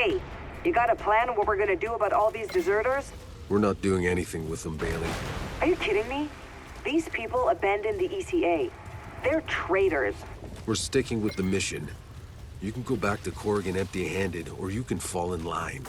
Hey, you got a plan on what we're gonna do about all these deserters? We're not doing anything with them, Bailey. Are you kidding me? These people abandoned the ECA. They're traitors. We're sticking with the mission. You can go back to Corrigan empty-handed, or you can fall in line.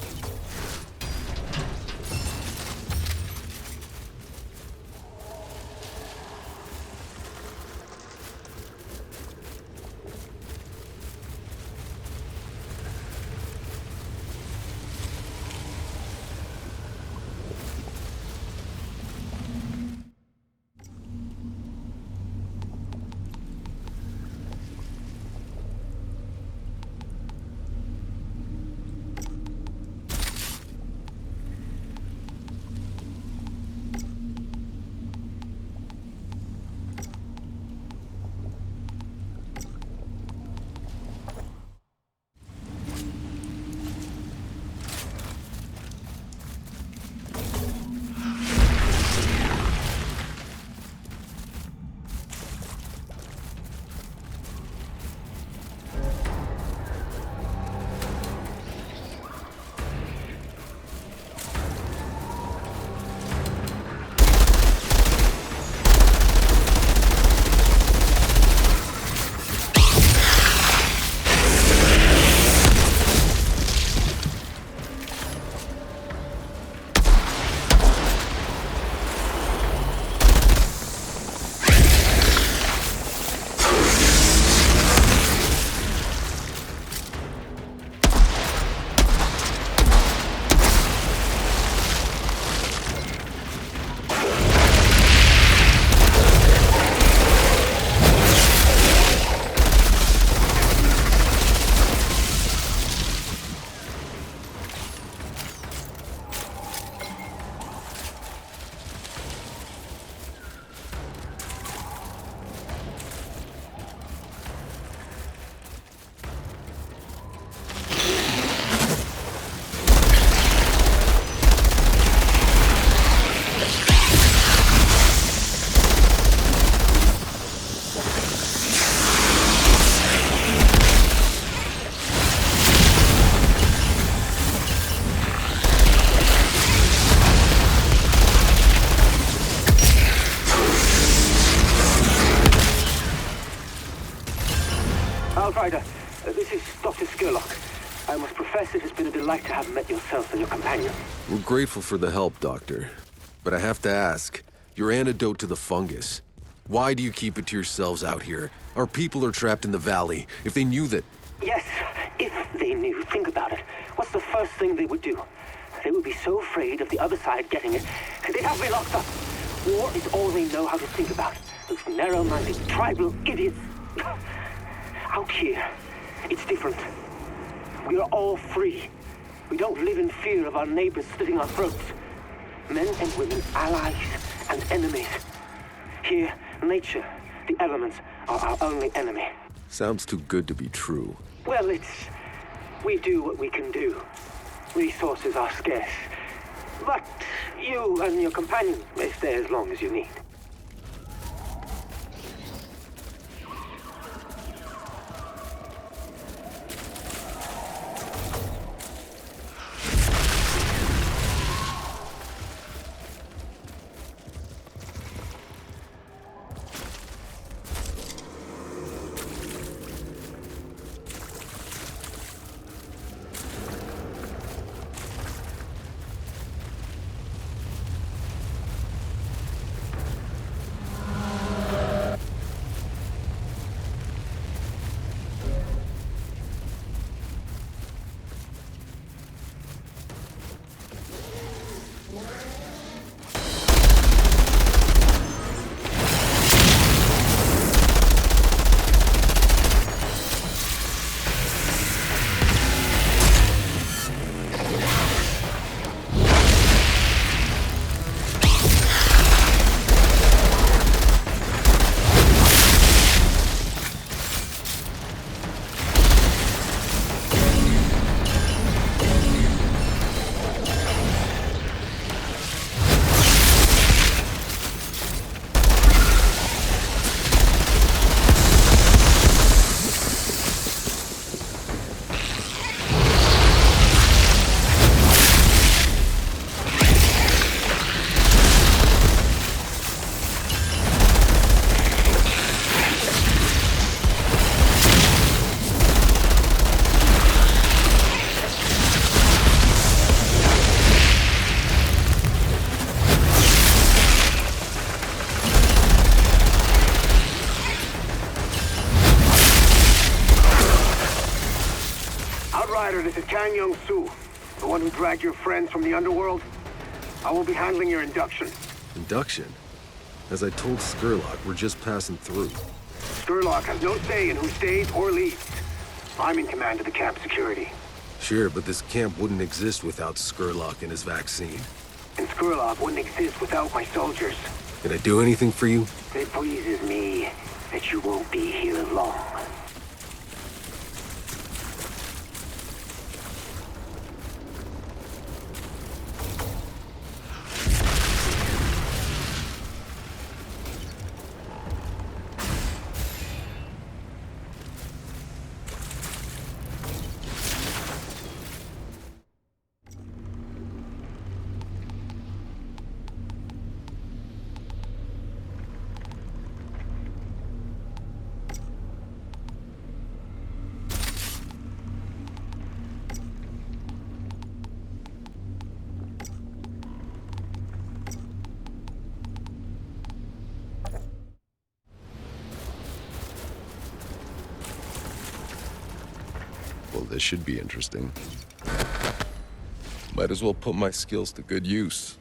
Outrider, this is Dr. Skurlock. I must profess it has been a delight to have met yourself and your companion. We're grateful for the help, Doctor. But I have to ask, your antidote to the fungus. Why do you keep it to yourselves out here? Our people are trapped in the valley. If they knew that... Yes, if they knew. Think about it. What's the first thing they would do? They would be so afraid of the other side getting it. They'd have me locked up. War is all they know how to think about. Those narrow-minded, tribal idiots. Out here, it's different. We are all free. We don't live in fear of our neighbors slitting our throats. Men and women, allies and enemies. Here, nature, the elements, are our only enemy. Sounds too good to be true. Well, we do what we can do. Resources are scarce. But you and your companion may stay as long as you need. I'm Young Su, the one who dragged your friends from the underworld. I will be handling your induction. Induction? As I told Skurlock, we're just passing through. Skurlock has no say in who stays or leaves. I'm in command of the camp security. Sure, but this camp wouldn't exist without Skurlock and his vaccine. And Skurlock wouldn't exist without my soldiers. Did I do anything for you? It pleases me that you won't be here long. Well, this should be interesting. Might as well put my skills to good use.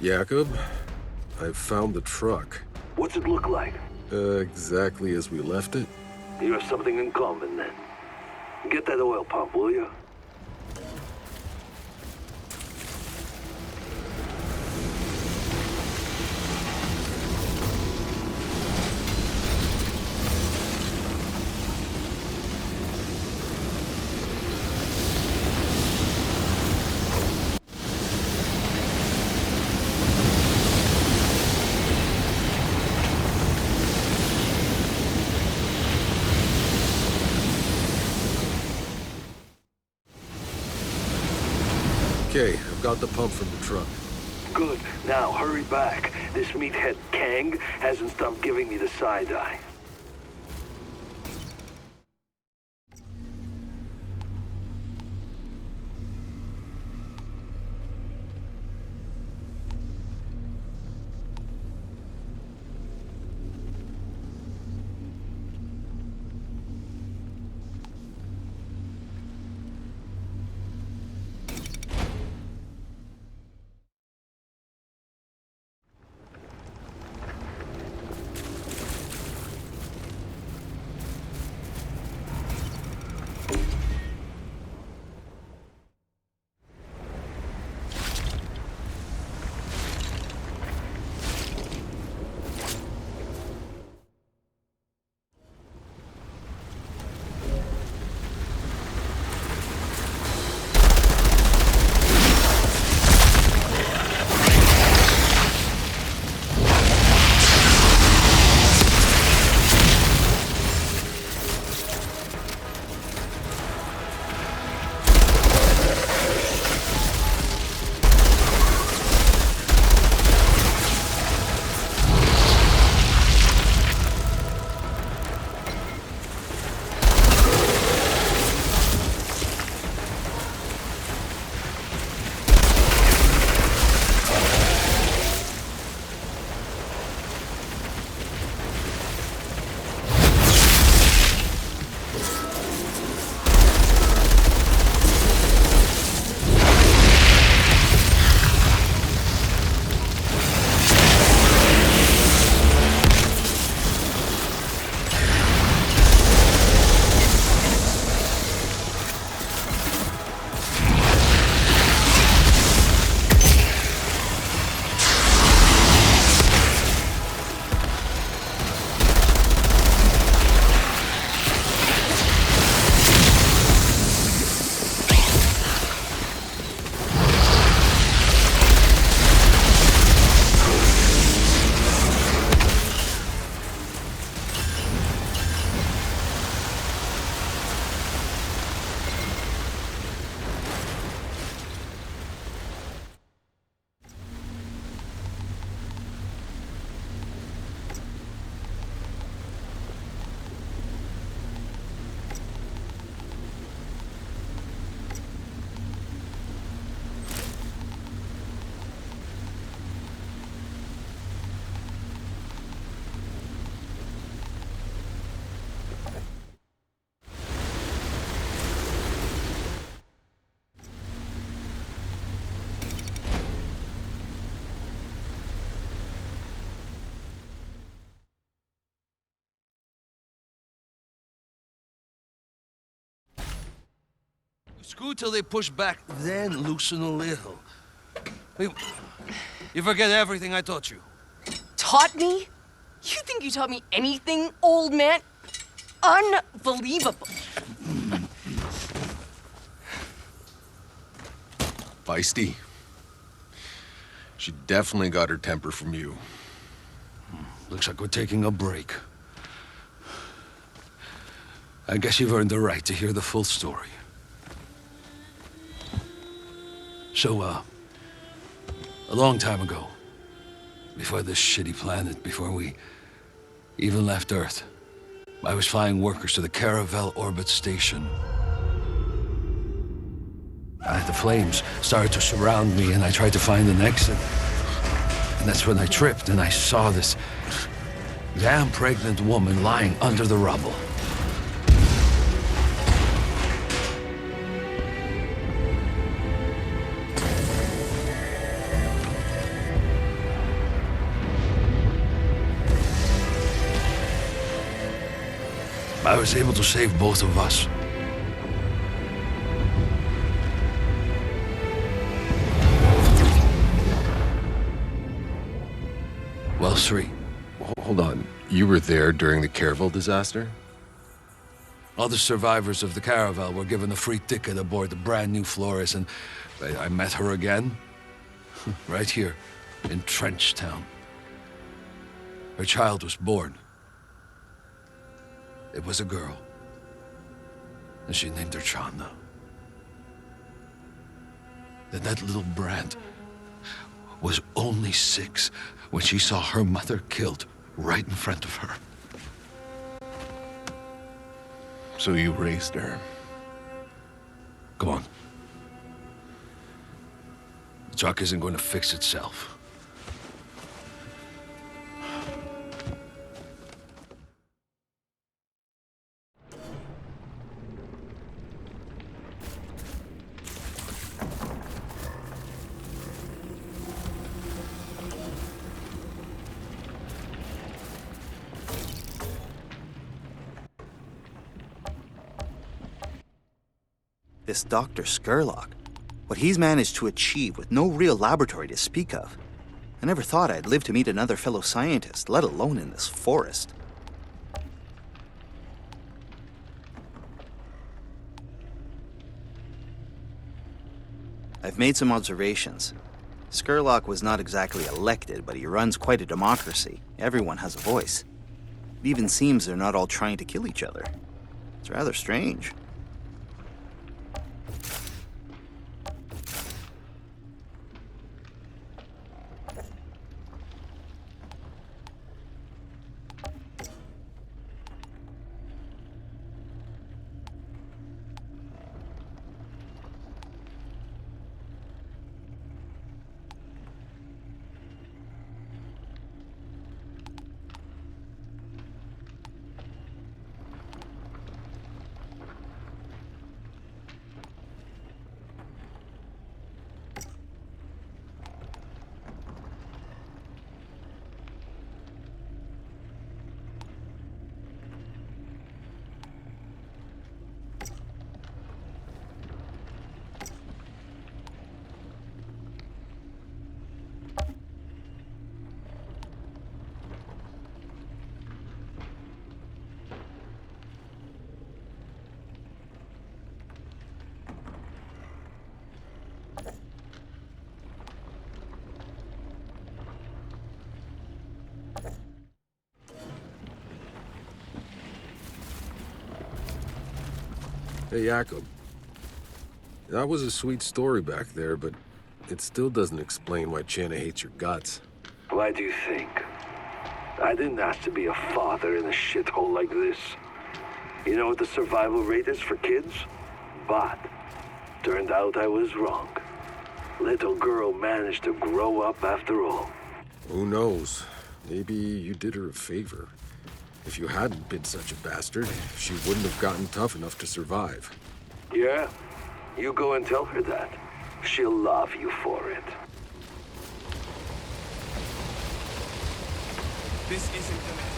Jakob, I've found the truck. What's it look like? Exactly as we left it. You have something in common, then. Get that oil pump, will you? Okay, I've got the pump from the truck. Good. Now, hurry back. This meathead Kang hasn't stopped giving me the side eye. Screw till they push back, then loosen a little. Wait, you forget everything I taught you. Taught me? You think you taught me anything, old man? Unbelievable. Feisty. She definitely got her temper from you. Looks like we're taking a break. I guess you've earned the right to hear the full story. So, a long time ago, before this shitty planet, before we even left Earth, I was flying workers to the Caravel Orbit Station. The flames started to surround me, and I tried to find an exit. And that's when I tripped, and I saw this damn pregnant woman lying under the rubble. I was able to save both of us. Well, Sri, Hold on. You were there during the Caravelle disaster? all the survivors of the Caravel were given a free ticket aboard the brand new Flores, and I met her again. Right here, in Trenchtown. Her child was born. It was a girl. And she named her Chandna. Then that little brat was only 6 when she saw her mother killed right in front of her. So you raised her. Come on. The truck isn't going to fix itself. This Dr. Skurlock, what he's managed to achieve with no real laboratory to speak of. I never thought I'd live to meet another fellow scientist, let alone in this forest. I've made some observations. Skurlock was not exactly elected, but he runs quite a democracy. Everyone has a voice. It even seems they're not all trying to kill each other. It's rather strange. Hey, Jakob. That was a sweet story back there, but it still doesn't explain why Channa hates your guts. Why do you think? I didn't ask to be a father in a shithole like this. You know what the survival rate is for kids? But turned out I was wrong. Little girl managed to grow up after all. Who knows? Maybe you did her a favor. If you hadn't been such a bastard, she wouldn't have gotten tough enough to survive. Yeah, you go and tell her that. She'll love you for it. This isn't gonna take.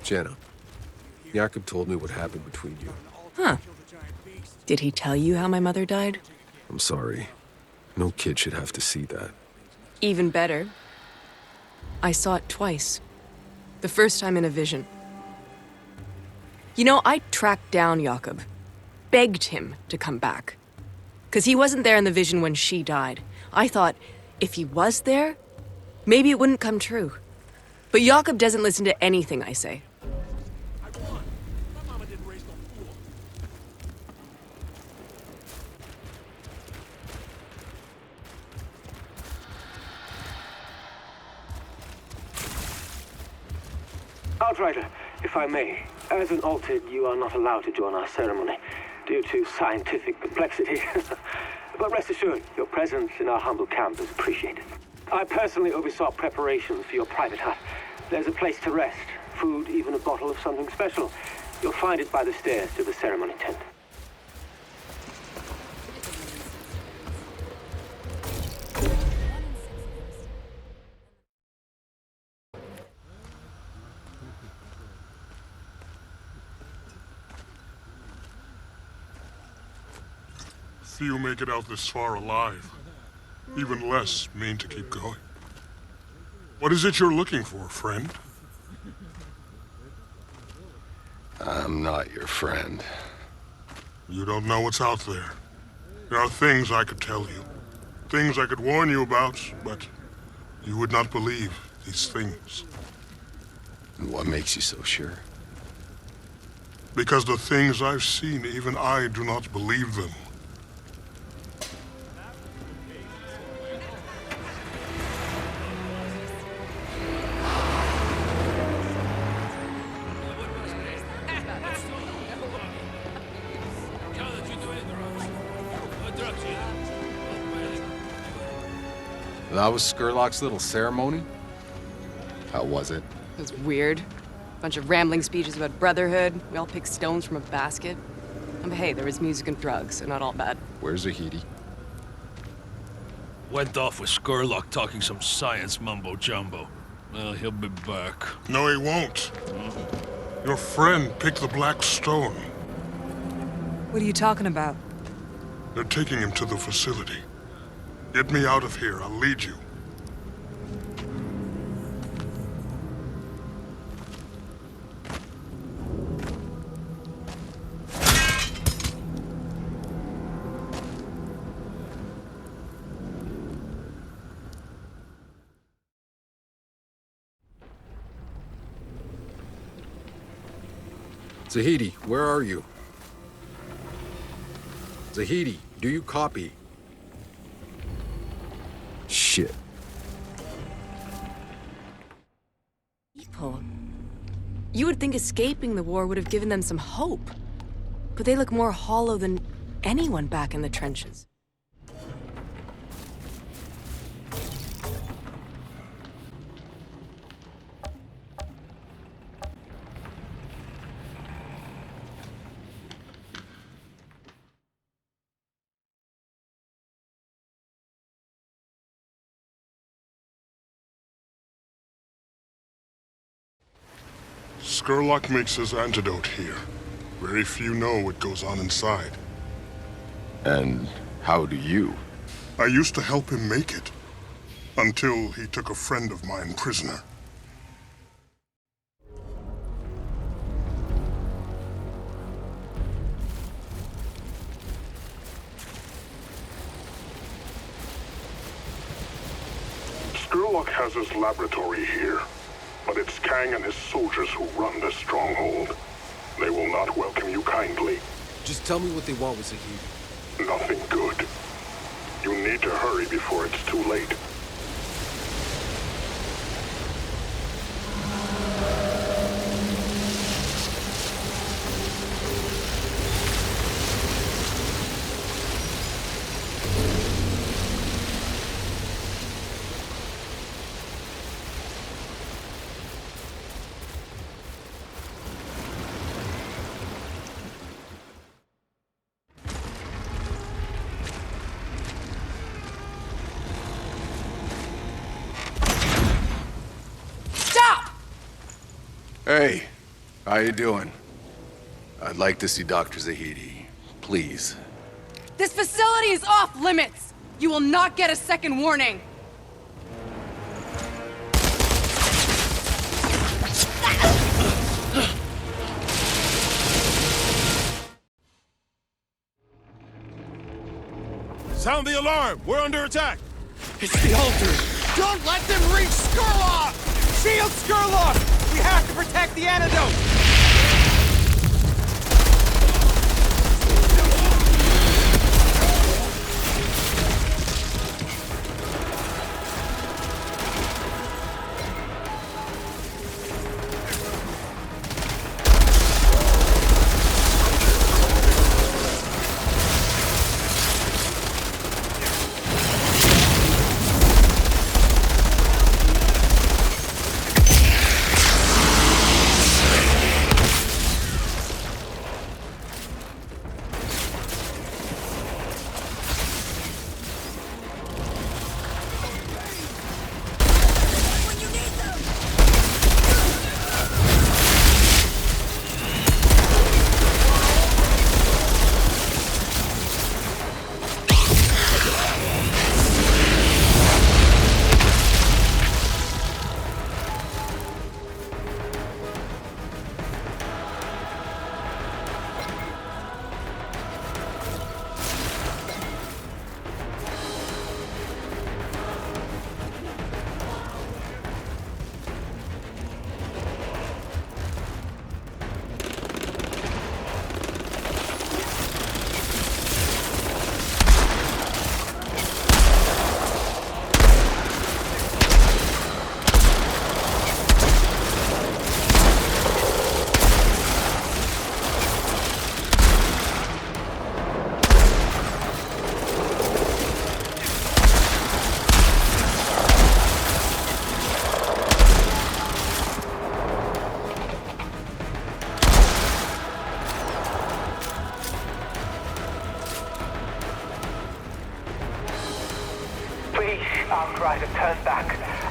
Channa, Jakob told me what happened between you. Huh. Did he tell you how my mother died? I'm sorry. No kid should have to see that. Even better. I saw it twice. The first time in a vision. You know, I tracked down Jakob. Begged him to come back. 'Cause he wasn't there in the vision when she died. I thought, if he was there, maybe it wouldn't come true. But Jakob doesn't listen to anything I say. Outrider, if I may, as an altered, you are not allowed to join our ceremony due to scientific complexity. But rest assured, your presence in our humble camp is appreciated. I personally oversaw preparations for your private hut. There's a place to rest, food, even a bottle of something special. You'll find it by the stairs to the ceremony tent. Few make it out this far alive. Even less mean to keep going. What is it you're looking for, friend? I'm not your friend. You don't know what's out there. There are things I could tell you. Things I could warn you about, but you would not believe these things. And what makes you so sure? Because the things I've seen, even I do not believe them. That was Skurlock's little ceremony? How was it? It was weird. Bunch of rambling speeches about brotherhood. We all picked stones from a basket. And hey, there was music and drugs, so not all bad. Where's Zahedi? Went off with Skurlock talking some science mumbo-jumbo. Well, he'll be back. No, he won't. Your friend picked the Black Stone. What are you talking about? They're taking him to the facility. Get me out of here. I'll lead you. Zahedi, where are you? Zahedi, do you copy? Shit. People. You would think escaping the war would have given them some hope. But they look more hollow than anyone back in the trenches. Skurlock makes his antidote here. Very few know what goes on inside. And how do you? I used to help him make it. Until he took a friend of mine prisoner. Skurlock has his laboratory here. But it's Kang and his soldiers who run this stronghold. They will not welcome you kindly. Just tell me what they want with Zahedi. Nothing good. You need to hurry before it's too late. Hey, how you doing? I'd like to see Dr. Zahedi, please. This facility is off limits! You will not get a second warning! Sound the alarm! We're under attack! It's the Alters! Don't let them reach Skurlock! Shield Skurlock! We have to protect the antidote!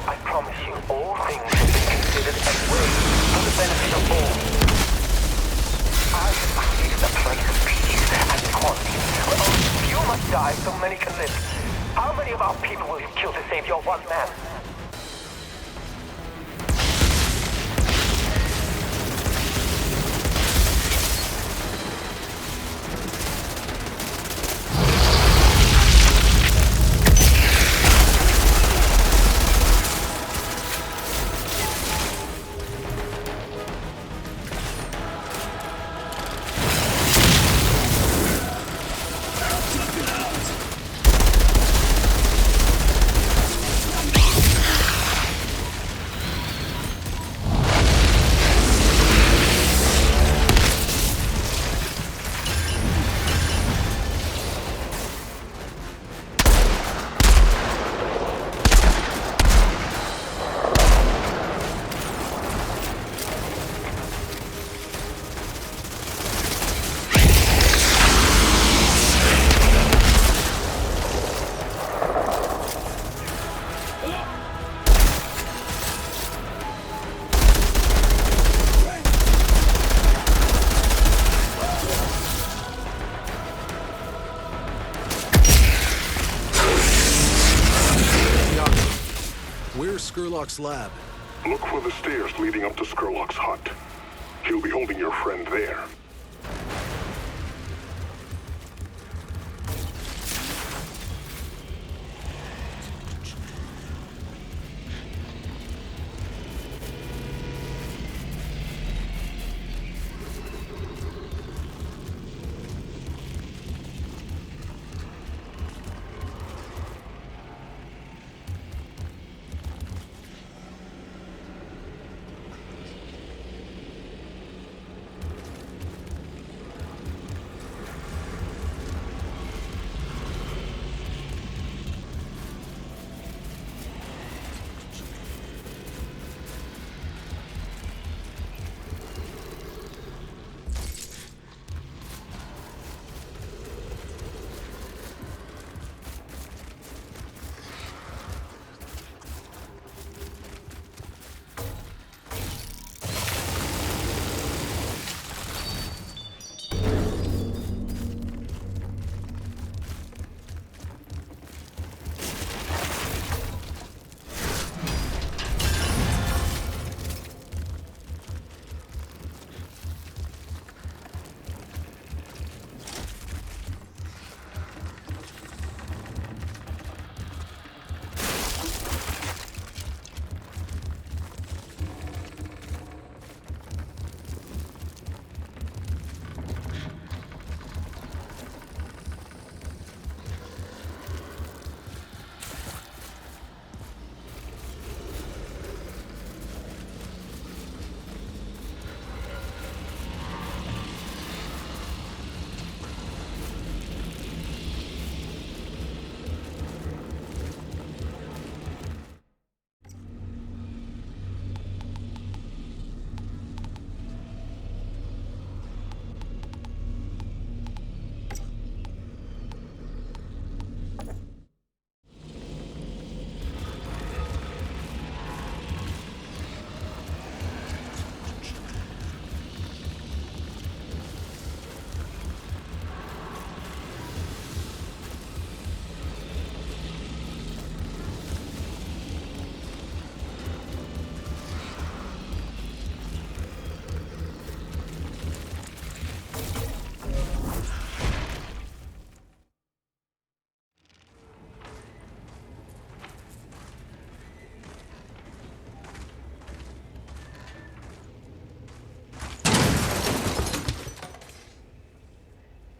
I promise you, all things will be considered and weighed for the benefit of all. I have created a place of peace and equality, where only few must die so many can live. How many of our people will you kill to save your one man? Where's Skurlock's lab? Look for the stairs leading up to Skurlock's hut. He'll be holding your friend there.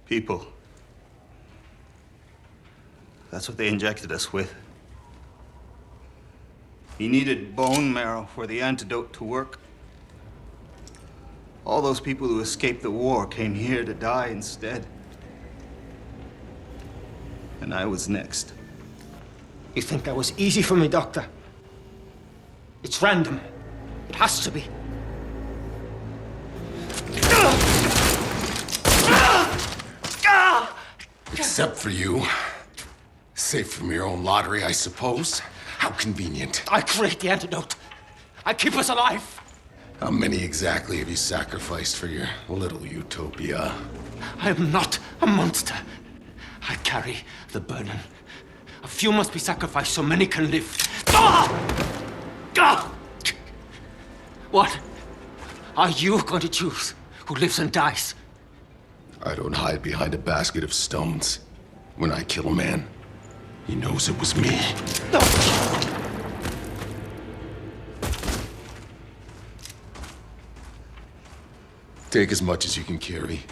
People. That's what they injected us with. He needed bone marrow for the antidote to work. All those people who escaped the war came here to die instead. And I was next. You think that was easy for me, Doctor? It's random. It has to be. Except for you. Safe from your own lottery, I suppose. How convenient. I create the antidote. I keep us alive. How many exactly have you sacrificed for your little utopia? I am not a monster. I carry the burden. A few must be sacrificed so many can live. Ah! Ah! What are you going to choose? Who lives and dies? I don't hide behind a basket of stones. When I kill a man, he knows it was me. No. Take as much as you can carry.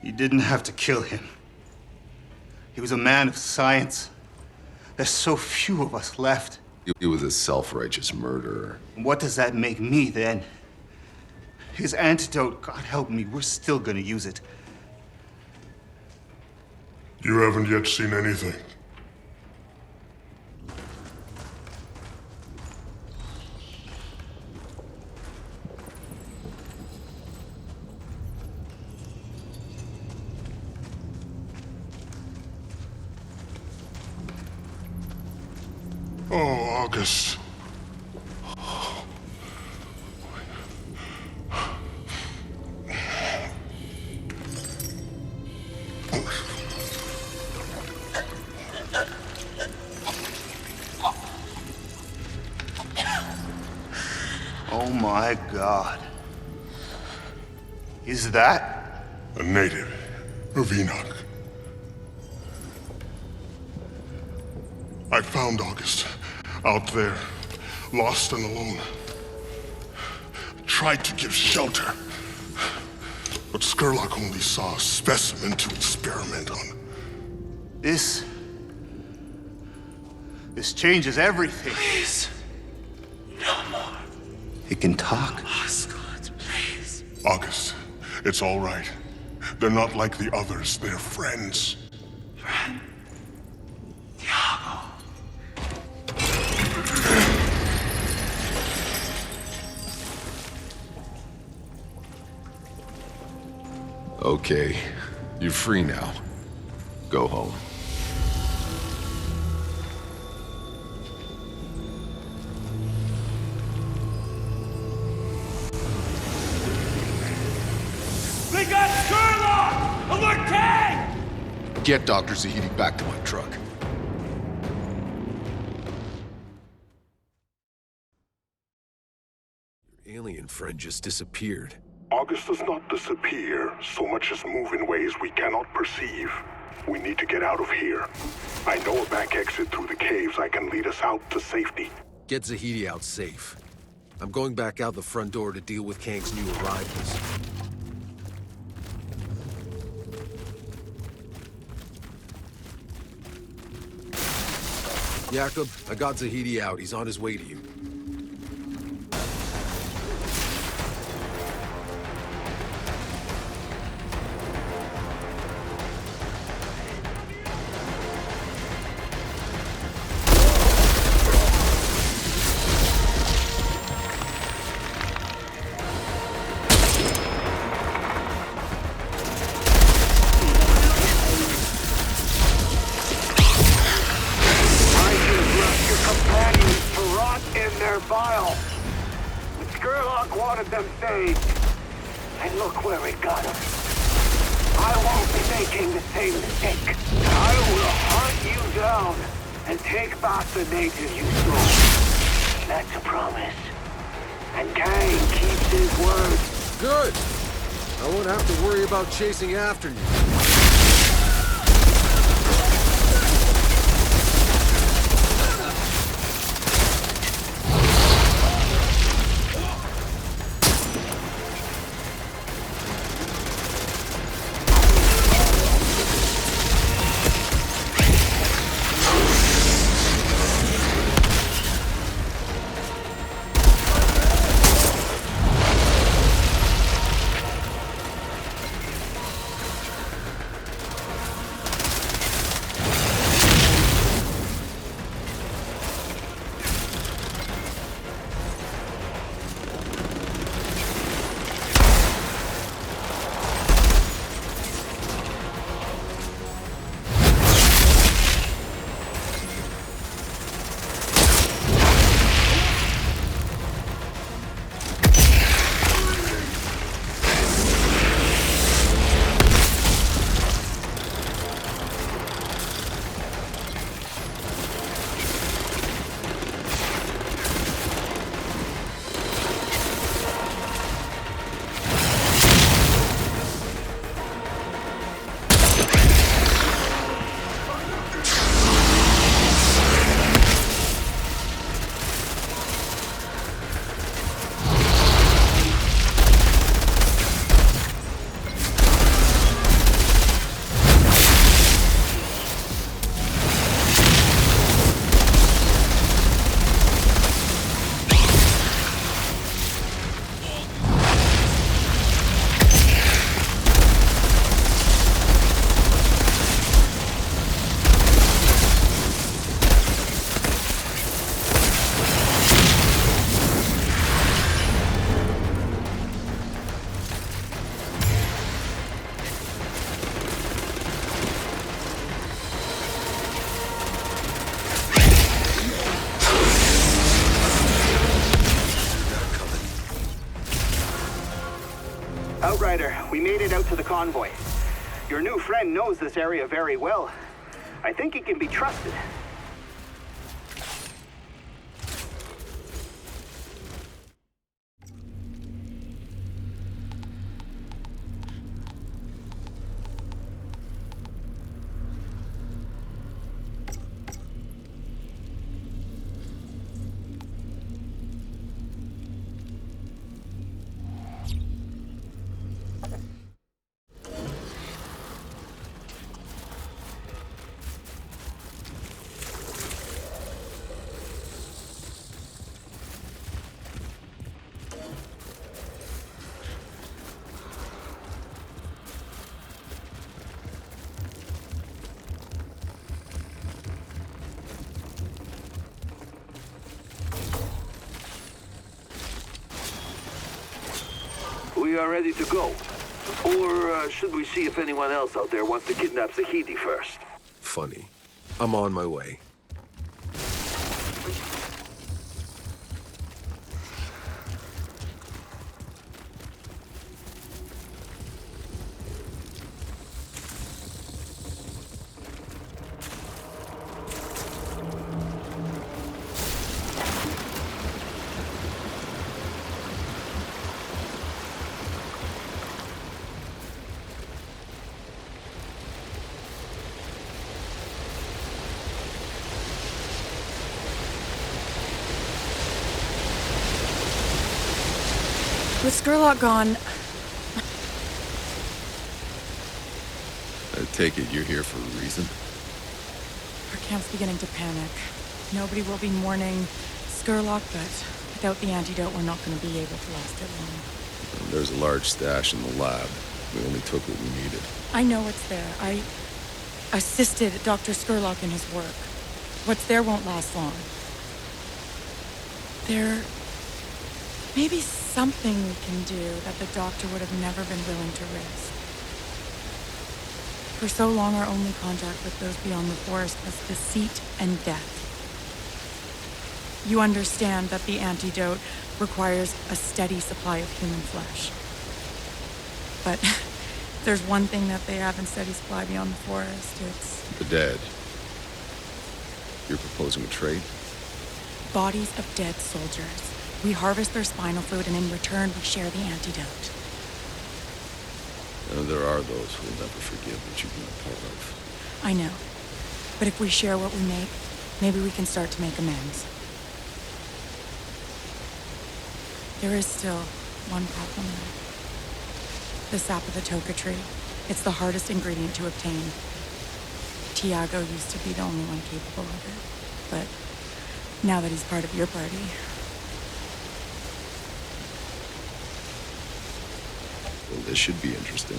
You didn't have to kill him. He was a man of science. There's so few of us left. He was a self-righteous murderer. What does that make me, then? His antidote, God help me, we're still gonna use it. You haven't yet seen anything. Oh, August. Oh my God. Is that? A native of Enoch. I found August out there, lost and alone. Tried to give shelter, but Skurlock only saw a specimen to experiment on. This changes everything. Please. No more. It can talk. Osgood, please. August, it's all right. They're not like the others. They're friends. Friend? Thiago. Okay, you're free now. Go home. We got Skurlock! Alert Kang! Get Dr. Zahedi back to my truck. Your alien friend just disappeared. August does not disappear, so much as move in ways we cannot perceive. We need to get out of here. I know a back exit through the caves that can lead us out to safety. Get Zahedi out safe. I'm going back out the front door to deal with Kang's new arrivals. Jacob, I got Zahedi out. He's on his way to you. And look where it got us. I won't be making the same mistake. I will hunt you down and take back the native you stole. That's a promise. And Kang keeps his word. Good! I won't have to worry about chasing after you. Outrider, we made it out to the convoy. Your new friend knows this area very well. I think he can be trusted. We are ready to go. Or should we see if anyone else out there wants to kidnap Zahedi first? Funny. I'm on my way. With Skurlock gone, I take it you're here for a reason? our camp's beginning to panic. Nobody will be mourning Skurlock, but without the antidote, we're not going to be able to last it long. There's a large stash in the lab. We only took what we needed. I know it's there. I assisted Dr. Skurlock in his work. What's there won't last long. There may be something we can do that the doctor would have never been willing to risk. For so long, our only contact with those beyond the forest was deceit and death. You understand that the antidote requires a steady supply of human flesh. But if there's one thing that they have in steady supply beyond the forest, it's The dead. You're proposing a trade? bodies of dead soldiers. We harvest their spinal fluid, and in return, we share the antidote. There are those who will never forgive what you've been a part of. I know. But if we share what we make, maybe we can start to make amends. There is still one problem, though. The sap of the toka tree. It's the hardest ingredient to obtain. Tiago used to be the only one capable of it. But now that he's part of your party, Well, this should be interesting.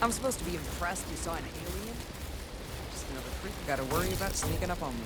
I'm supposed to be impressed you saw an alien? Just another freak I gotta worry about sneaking up on me.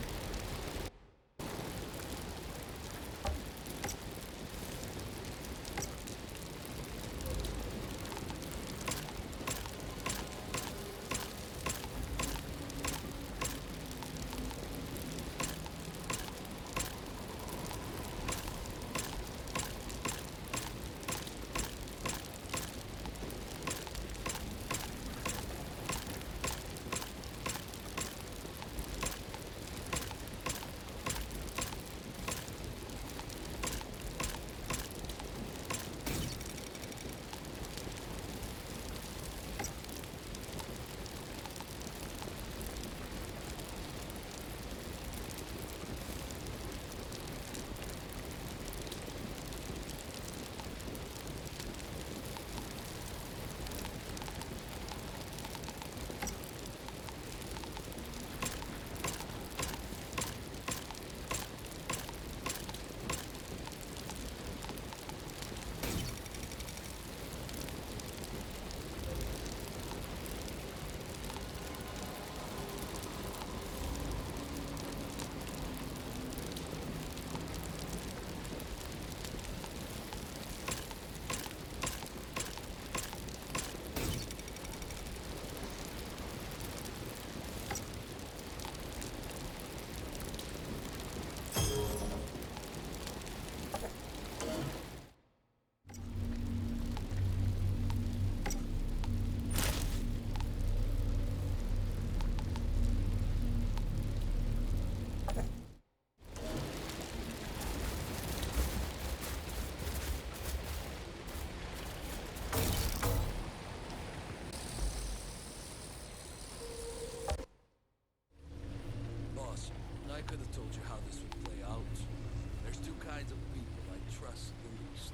could have told you how this would play out. There's two kinds of people I trust the least.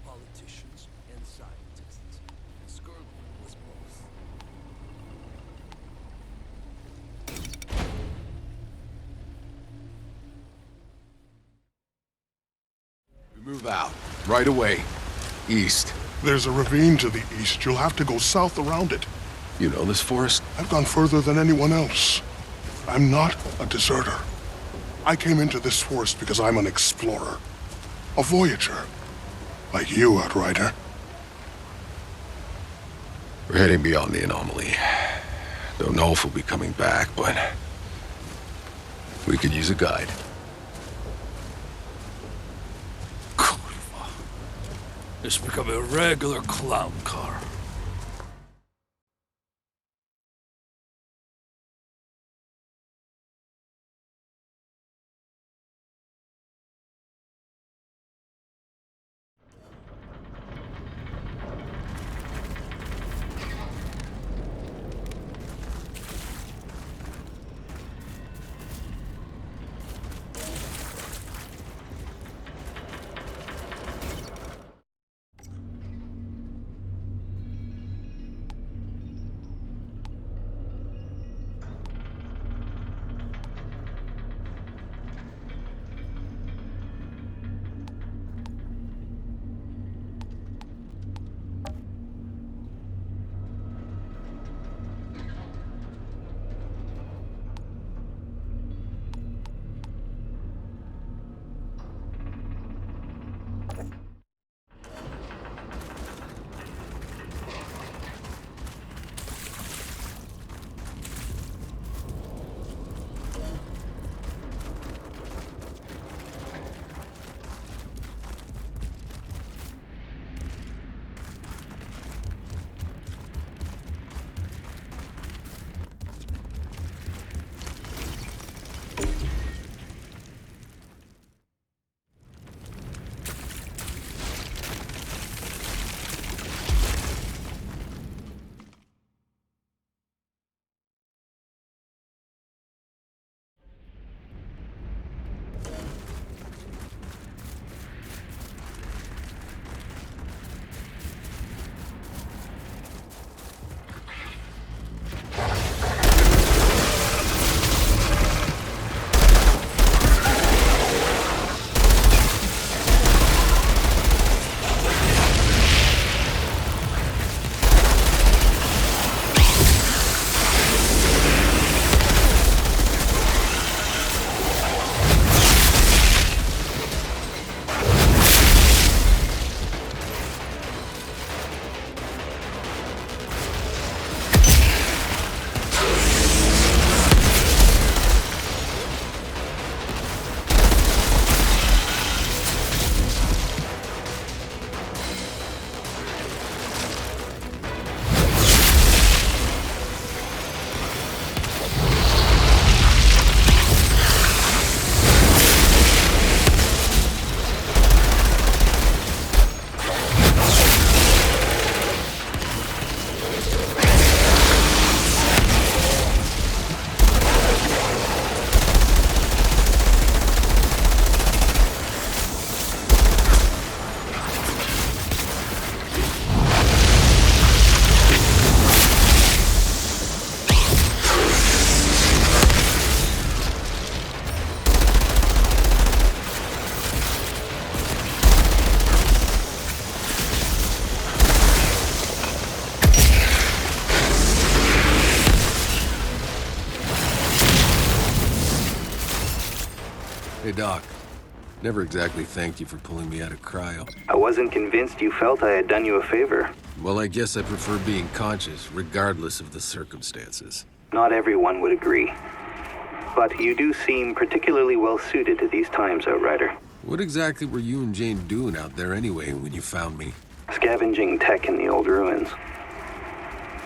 Politicians and scientists. And Skurlock was both. We move out. Right away. East. There's a ravine to the east. You'll have to go south around it. You know this forest? I've gone further than anyone else. I'm not a deserter. I came into this forest because I'm an explorer. A voyager. Like you, Outrider. We're heading beyond the anomaly. Don't know if we'll be coming back, but we could use a guide. It's become a regular clown car. Hey, Doc. Never exactly thanked you for pulling me out of cryo. I wasn't convinced you felt I had done you a favor. Well, I guess I prefer being conscious, regardless of the circumstances. Not everyone would agree. But you do seem particularly well suited to these times, Outrider. What exactly were you and Jane doing out there anyway when you found me? Scavenging tech in the old ruins.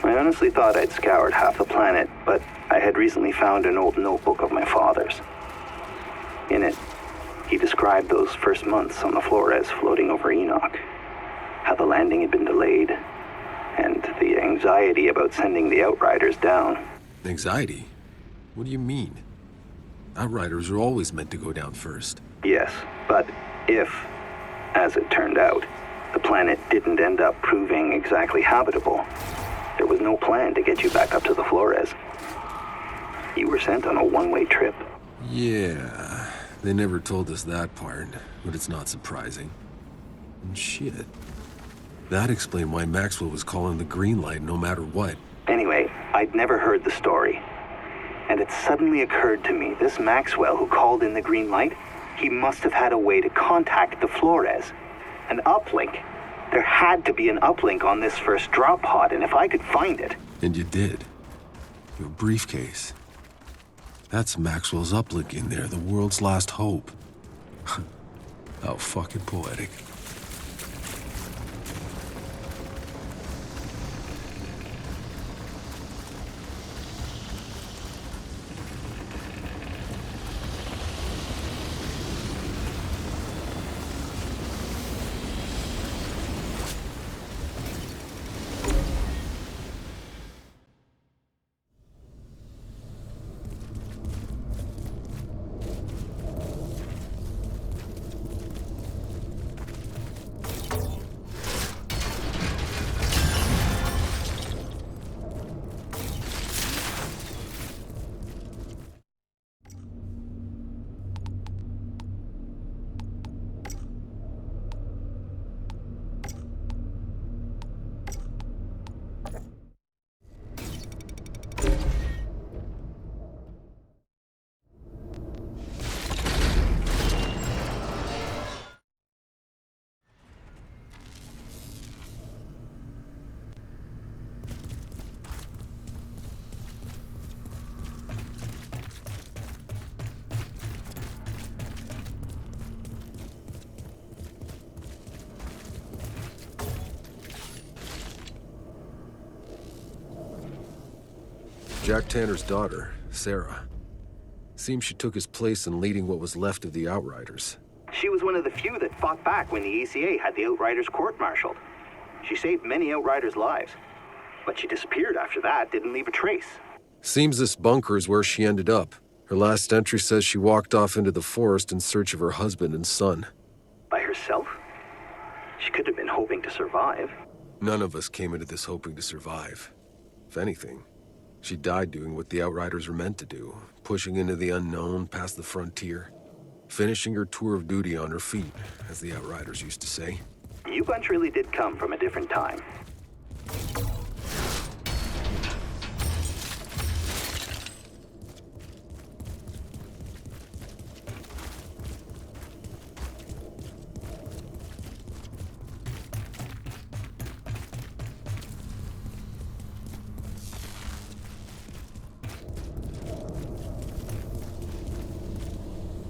I honestly thought I'd scoured half the planet, but I had recently found an old notebook of my father's. In it, he described those first months on the Flores floating over Enoch. How the landing had been delayed, and the anxiety about sending the Outriders down. Anxiety? What do you mean? Outriders are always meant to go down first. Yes, but if, as it turned out, the planet didn't end up proving exactly habitable, there was no plan to get you back up to the Flores. You were sent on a one-way trip. Yeah, they never told us that part, but it's not surprising. And shit. That explained why Maxwell was calling the green light no matter what. Anyway, I'd never heard the story. And it suddenly occurred to me, this Maxwell who called in the green light, he must have had a way to contact the Flores. An uplink. There had to be an uplink on this first drop pod, and if I could find it... And you did. Your briefcase. That's Maxwell's uplink in there, the world's last hope. How fucking poetic. Jack Tanner's daughter, Sarah. Seems she took his place in leading what was left of the Outriders. She was one of the few that fought back when the ECA had the Outriders court-martialed. She saved many Outriders' lives. But she disappeared after that, didn't leave a trace. Seems this bunker is where she ended up. Her last entry says she walked off into the forest in search of her husband and son. By herself? She could have been hoping to survive. None of us came into this hoping to survive. If anything, she died doing what the Outriders were meant to do, pushing into the unknown past the frontier, finishing her tour of duty on her feet, as the Outriders used to say. You bunch really did come from a different time.